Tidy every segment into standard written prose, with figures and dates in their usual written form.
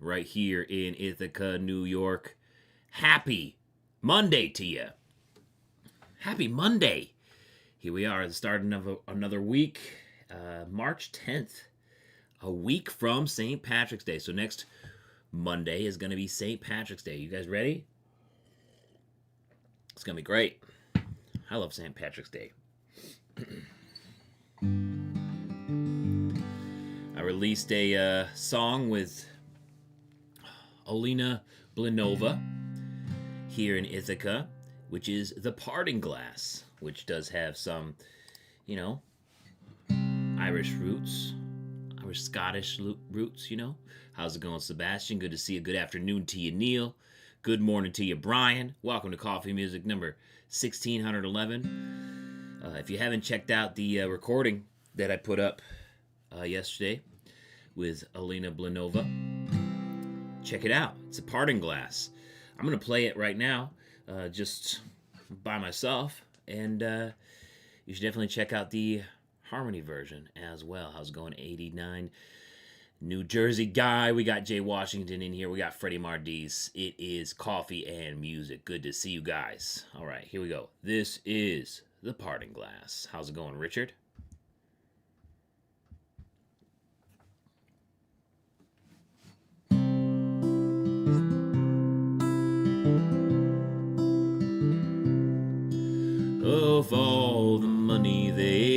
right here in Ithaca, New York. Happy Monday to you. Happy Monday. Here we are at the start of another week, March 10th, a week from St. Patrick's Day. So next Monday is going to be St. Patrick's Day. You guys ready? It's going to be great. I love St. Patrick's Day. I released a song with Alina Blinova here in Ithaca, which is The Parting Glass, which does have some, Irish roots, Irish Scottish roots, How's it going, Sebastian? Good to see you. Good afternoon to you, Neil. Good morning to you, Brian. Welcome to Coffee Music number 1611. If you haven't checked out the recording that I put up yesterday with Alina Blinova, check it out. It's A Parting Glass. I'm going to play it right now, just by myself, and you should definitely check out the harmony version as well. How's it going, 89 New Jersey guy? We got Jay Washington in here. We got Freddie Mardiz. It is Coffee and Music. Good to see you guys. All right, here we go. This is The Parting Glass. How's it going, Richard? Of all the money that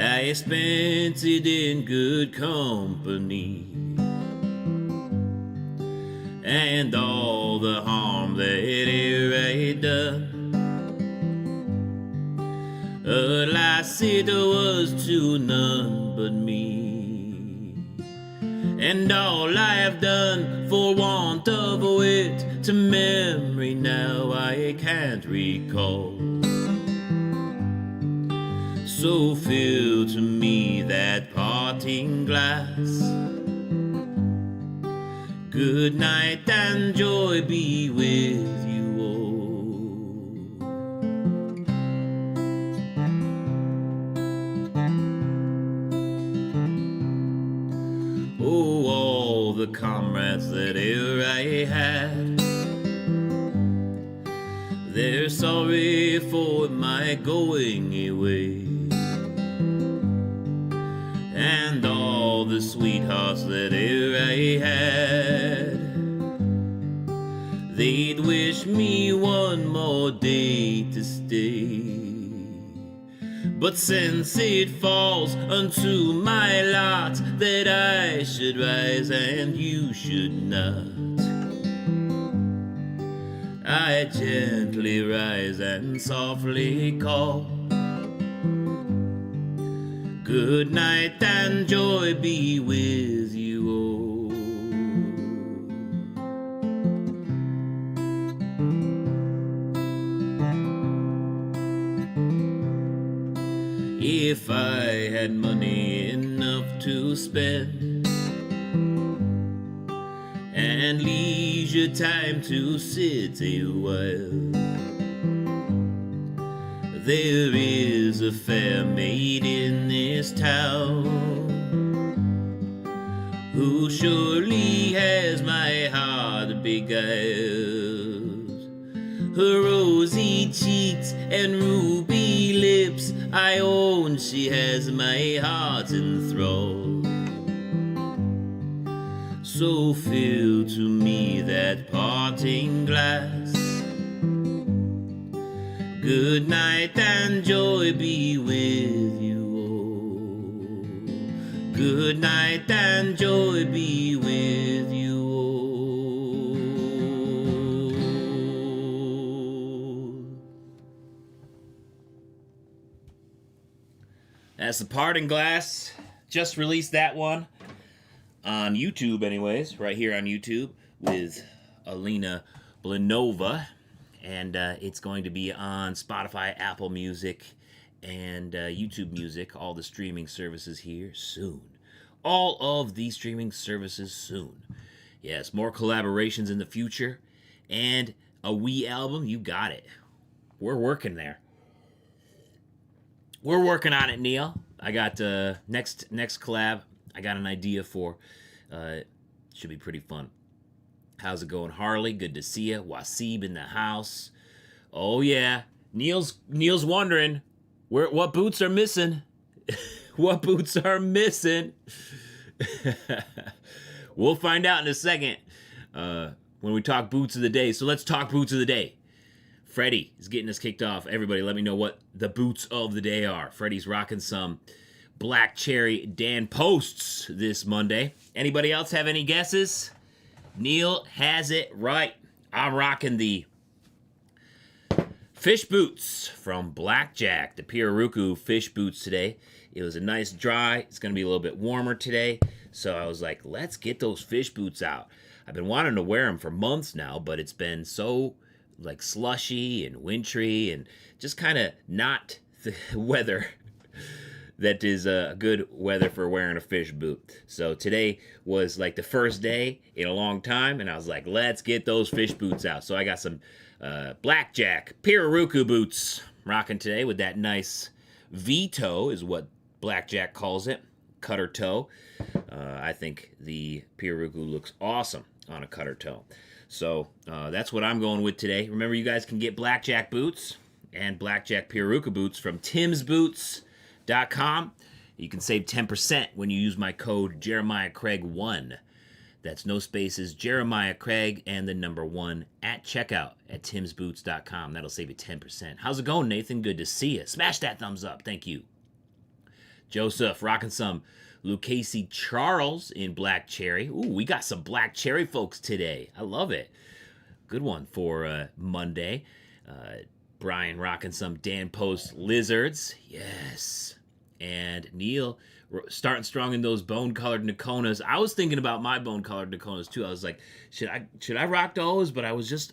I spent it in good company, and all the harm that I done, alas, it was to none but me. And all I've done for want of wit to memory now I can't recall. So fill to me that parting glass. Good night and joy be with you all. Oh, all the comrades that e'er I had, they're sorry for my going away. And all the sweethearts that e'er I had, they'd wish me one more day to stay. But since it falls unto my lot that I should rise and you should not, I gently rise and softly call. Good night and joy be with you all. If I had money enough to spend and leisure time to sit a while, there is a fair maid in this town who surely has my heart beguiled. Her rosy cheeks and ruby lips, I own she has my heart enthralled. So fill to me that parting glass. Good night and joy be with you all. Good night and joy be with you all. That's The Parting Glass. Just released that one on YouTube anyways, right here on YouTube with Alina Blinova. And it's going to be on Spotify, Apple Music, and YouTube Music, all the streaming services here soon. All of the streaming services soon. Yes, more collaborations in the future, and a Wii album, you got it. We're working there. We're working on it, Neil. I got next collab. I got an idea for. Should be pretty fun. How's it going, Harley? Good to see you. Wasib in the house. Oh yeah, Neil's wondering what boots are missing. What boots are missing? We'll find out in a second when we talk boots of the day. So let's talk boots of the day. Freddie is getting us kicked off. Everybody, let me know what the boots of the day are. Freddie's rocking some Black Cherry Dan Posts this Monday. Anybody else have any guesses? Neil has it right. I'm rocking the fish boots from Blackjack, the Pirarucu fish boots today. It was a nice dry. It's going to be a little bit warmer today. So I was like, let's get those fish boots out. I've been wanting to wear them for months now, but it's been so like slushy and wintry and just kind of not the weather that is a good weather for wearing a fish boot. So today was like the first day in a long time, and I was like, let's get those fish boots out. So I got some Blackjack Pirarucu boots rocking today with that nice V-toe is what Blackjack calls it, cutter toe. I think the Pirarucu looks awesome on a cutter toe. So that's what I'm going with today. Remember, you guys can get Blackjack boots and Blackjack Pirarucu boots from timsboots.com. You can save 10% when you use my code JeremiahCraig1. That's no spaces, Jeremiah Craig, and the number 1 at checkout at timsboots.com. That'll save you 10%. How's it going, Nathan? Good to see you. Smash that thumbs up. Thank you. Joseph, rocking some Lucchese Charles in Black Cherry. Ooh, we got some Black Cherry folks today. I love it. Good one for Monday. Brian rocking some Dan Post Lizards. Yes. And Neil starting strong in those bone-colored Nakonas. I was thinking about my bone-colored Nakonas too. I was like, should I rock those? But I was just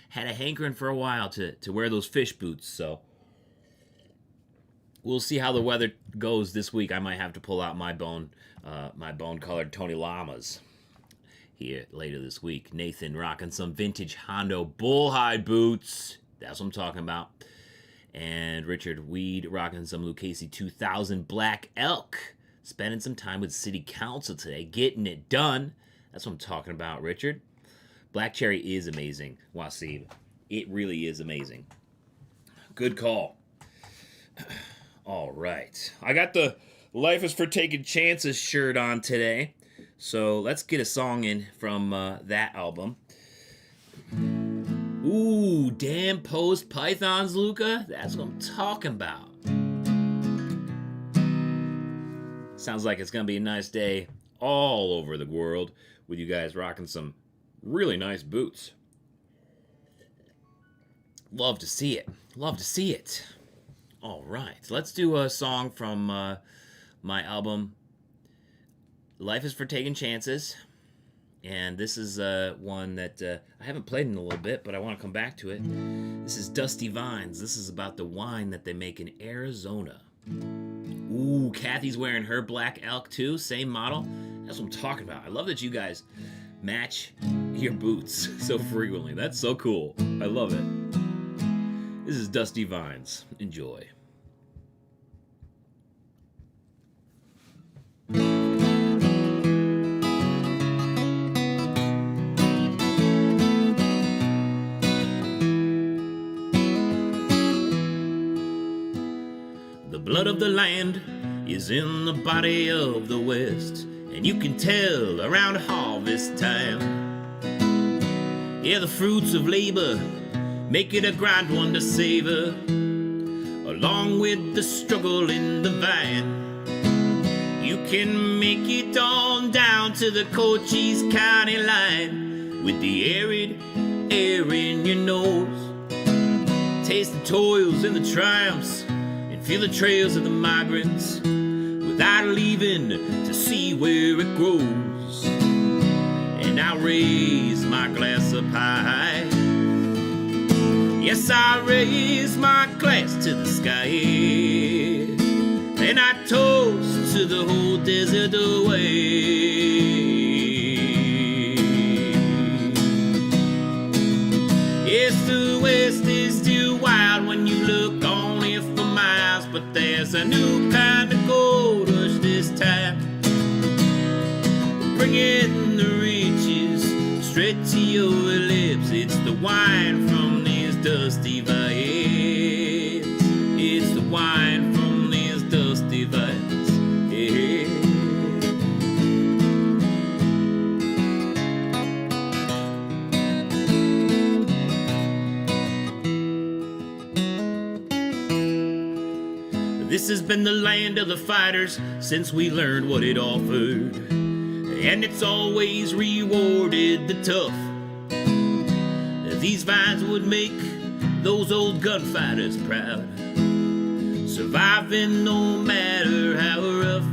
had a hankering for a while to wear those fish boots. So we'll see how the weather goes this week. I might have to pull out my bone-colored Tony Lamas here later this week. Nathan rocking some vintage Hondo bullhide boots. That's what I'm talking about. And Richard Weed rocking some Lucchese 2000 Black Elk. Spending some time with City Council today, getting it done. That's what I'm talking about, Richard. Black Cherry is amazing, Wasib. It really is amazing. Good call. All right. I got the Life is for Taking Chances shirt on today. So let's get a song in from that album. Ooh, Dan Post Pythons, Luca. That's what I'm talking about. Sounds like it's going to be a nice day all over the world with you guys rocking some really nice boots. Love to see it. Love to see it. All right. Let's do a song from my album, Life is for Taking Chances. And this is one that I haven't played in a little bit, but I want to come back to it. This is Dusty Vines. This is about the wine that they make in Arizona. Ooh, Kathy's wearing her Black Elk too. Same model. That's what I'm talking about. I love that you guys match your boots so frequently. That's so cool. I love it. This is Dusty Vines. Enjoy. The blood of the land is in the body of the West, and you can tell around harvest time. Yeah, the fruits of labor make it a grand one to savor, along with the struggle in the vine. You can make it on down to the Cochise County line with the arid air in your nose. Taste the toils and the triumphs, feel the trails of the migrants without leaving to see where it grows. And I raise my glass up high. Yes, I raise my glass to the sky. And I toast to the whole desert away. Yes, the West is still wild when you look on it for miles, but there's a new kind straight to your lips. It's the wine from these dusty vines. It's the wine from these dusty vines. Yeah. This has been the land of the fighters since we learned what it offered, and it's always rewarded the tough. These vines would make those old gunfighters proud, surviving no matter how rough.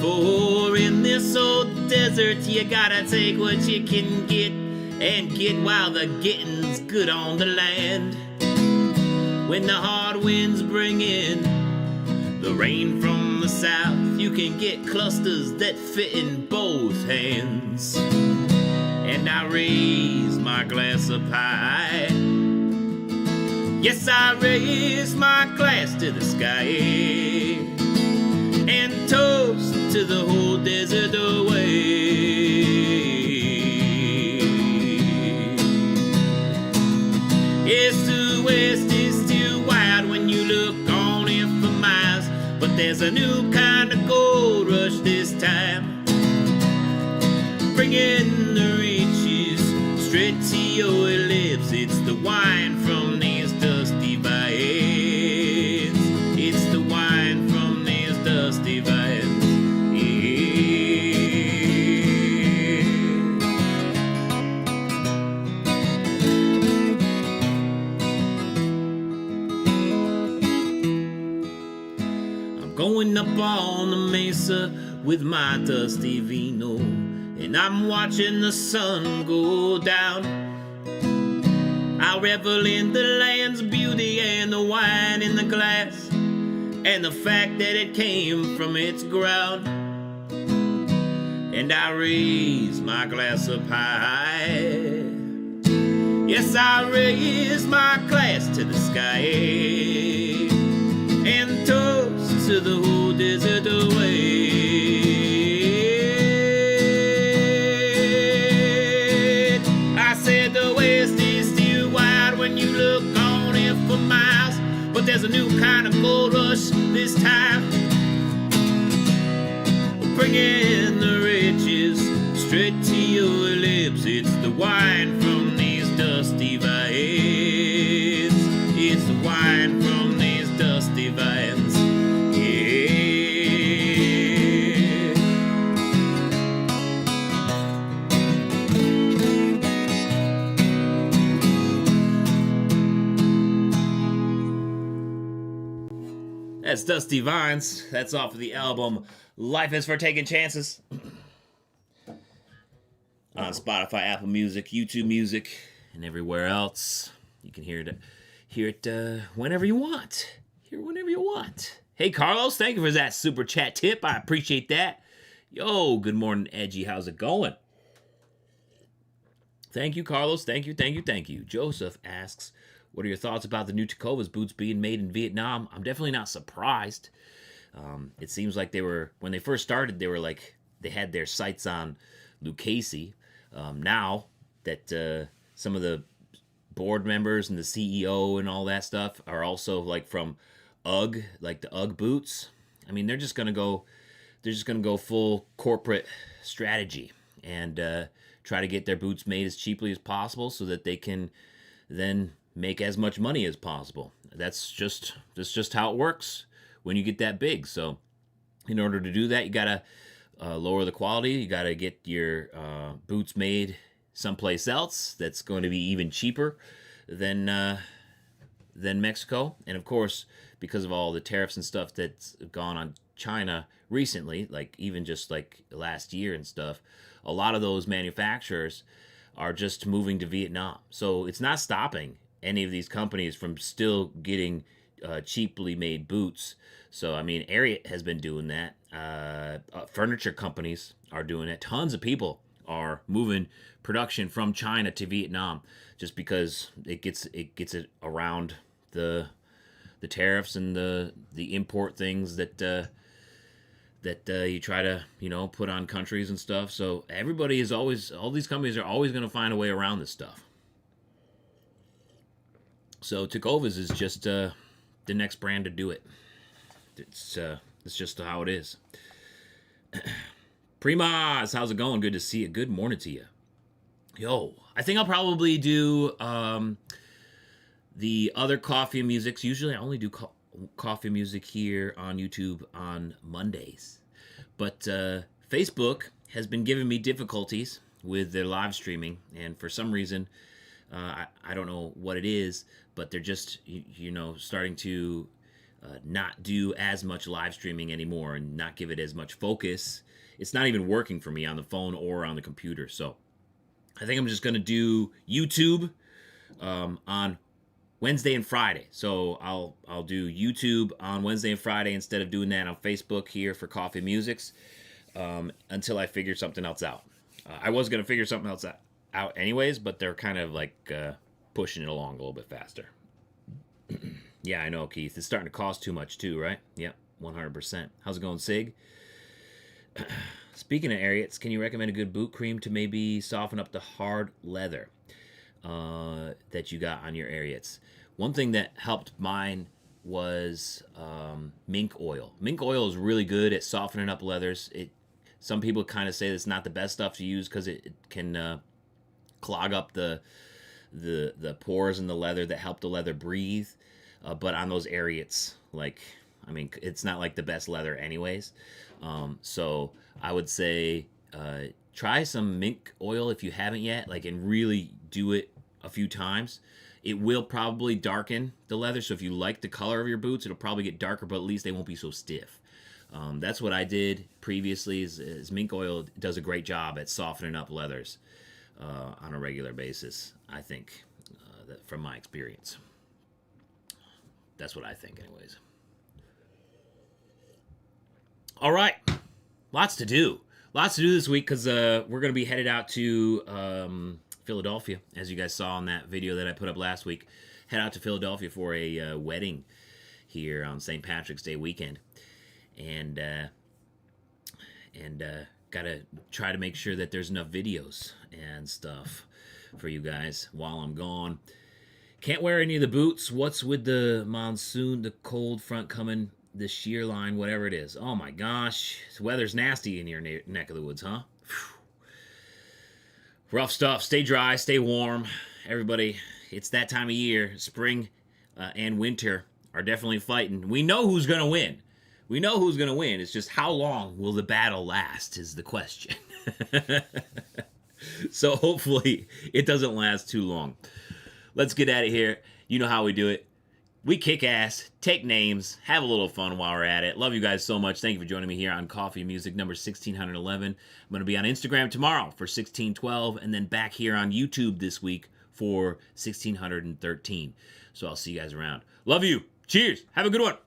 For in this old desert you gotta take what you can get, and get while the getting's good on the land. When the hard winds bring in the rain from the south, you can get clusters that fit in both hands. And I raise my glass up high. Yes, I raise my glass to the sky and toast to the whole desert away. Yes, the west is still wild when you look on it for miles, but there's a new kind of gold rush this time, bringing the riches straight to your lips. It's the wine from these dusty vines. It's the wine from these dusty vines. Going up on the mesa with my dusty vino, and I'm watching the sun go down. I revel in the land's beauty and the wine in the glass, and the fact that it came from its ground. And I raise my glass up high. Yes, I raise my glass to the sky and toast to the whole desert away. I said the west is still wild when you look on it for miles, but there's a new kind of gold rush this time, bringing the riches straight to your lips. It's the wine from these dusty vines. It's the wine from these dusty vines. That's Dusty Vines. That's off of the album Life is for Taking Chances. On Spotify, Apple Music, YouTube Music, and everywhere else. You can hear it whenever you want. Hear it whenever you want. Hey, Carlos, thank you for that super chat tip. I appreciate that. Yo, good morning, Edgy. How's it going? Thank you, Carlos. Thank you. Joseph asks, what are your thoughts about the new Tecovas boots being made in Vietnam? I'm definitely not surprised. It seems like when they first started, they had their sights on Lucchese. Now that some of the board members and the CEO and all that stuff are also like from UGG, like the UGG boots. I mean, they're just gonna go full corporate strategy and try to get their boots made as cheaply as possible so that they can then make as much money as possible. That's just how it works when you get that big. So in order to do that, you gotta lower the quality. You gotta get your boots made someplace else that's going to be even cheaper than Mexico. And of course, because of all the tariffs and stuff that's gone on China recently, like even just like last year and stuff, a lot of those manufacturers are just moving to Vietnam. So it's not stopping any of these companies from still getting cheaply made boots. So, I mean, Ariat has been doing that. Furniture companies are doing it. Tons of people are moving production from China to Vietnam just because it gets it around the tariffs and the import things that that you try to, put on countries and stuff. So everybody is always, all these companies are always going to find a way around this stuff. So Tecovas is just the next brand to do it. It's just how it is. Primas, how's it going? Good to see you. Good morning to you. Yo, I think I'll probably do the other coffee and musics. Usually I only do coffee music here on YouTube on Mondays. But Facebook has been giving me difficulties with their live streaming. And for some reason, I don't know what it is, but they're just, starting to not do as much live streaming anymore and not give it as much focus. It's not even working for me on the phone or on the computer. So I think I'm just going to do YouTube on Wednesday and Friday. So I'll do YouTube on Wednesday and Friday instead of doing that on Facebook here for Coffee Musics until I figure something else out. I was going to figure something else out anyways, but they're kind of like pushing it along a little bit faster. Yeah, I know, Keith. It's starting to cost too much too, right? Yep, 100%. How's it going, Sig? Speaking of Ariats, can you recommend a good boot cream to maybe soften up the hard leather that you got on your Ariats? One thing that helped mine was mink oil. Mink oil is really good at softening up leathers. Some people kind of say it's not the best stuff to use because it can clog up the pores in the leather that help the leather breathe. But on those Ariats, it's not like the best leather anyways. So I would say try some mink oil if you haven't yet, and really do it a few times. It will probably darken the leather, so if you like the color of your boots, it'll probably get darker, but at least they won't be so stiff. That's what I did previously. Is mink oil does a great job at softening up leathers on a regular basis, I think, from my experience. That's what I think, anyways. All right. Lots to do this week because we're going to be headed out to Philadelphia, as you guys saw in that video that I put up last week. Head out to Philadelphia for a wedding here on St. Patrick's Day weekend. And got to try to make sure that there's enough videos and stuff for you guys while I'm gone. Can't wear any of the boots. What's with the monsoon, the cold front coming, the shear line, whatever it is? Oh my gosh. The weather's nasty in your neck of the woods, huh? Whew. Rough stuff. Stay dry, stay warm. Everybody, it's that time of year. Spring and winter are definitely fighting. We know who's going to win. It's just how long will the battle last is the question. So hopefully it doesn't last too long. Let's get out of here. You know how we do it. We kick ass, take names, have a little fun while we're at it. Love you guys so much. Thank you for joining me here on Coffee Music number 1611. I'm going to be on Instagram tomorrow for 1612 and then back here on YouTube this week for 1613. So I'll see you guys around. Love you. Cheers. Have a good one.